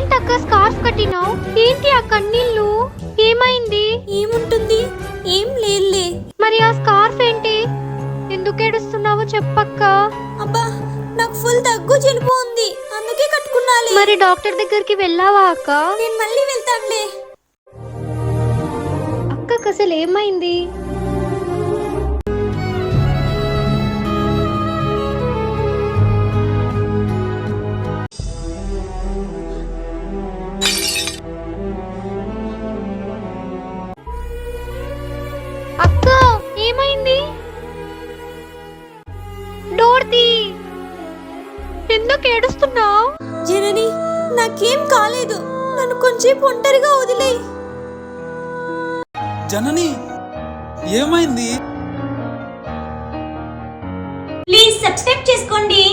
ఏంటక్క స్కార్ఫ్ కట్టినావు? ఏంటి ఆ కన్నీళ్ళు? ఏమైంది? ఏముంటుంది, ఏం లేదులే. మరి ఆ స్కార్ఫ్ ఏంటి? ఎందుకు ఏడుస్తున్నావో చెప్పక్క. అబ్బా, నాకు ఫుల్ దగ్గు జలుబు ఉంది, అందుకే కట్టుకున్నాలే. మరి డాక్టర్ దగ్గరికి వెళ్ళావా అక్క? నేను మళ్ళీ వెళ్తానులే. అక్కకు అసలు ఏమైంది? అక్క ఏమైంది? డోర్ తీ. ఎందుకు ఏడుస్తున్నావు? జనని, నాకేం కాలేదు, నన్ను కొంచెం ఒంటరిగా వదిలేయ్. జనని, ఏమైంది? ప్లీజ్ సబ్స్క్రైబ్ చేసుకోండి.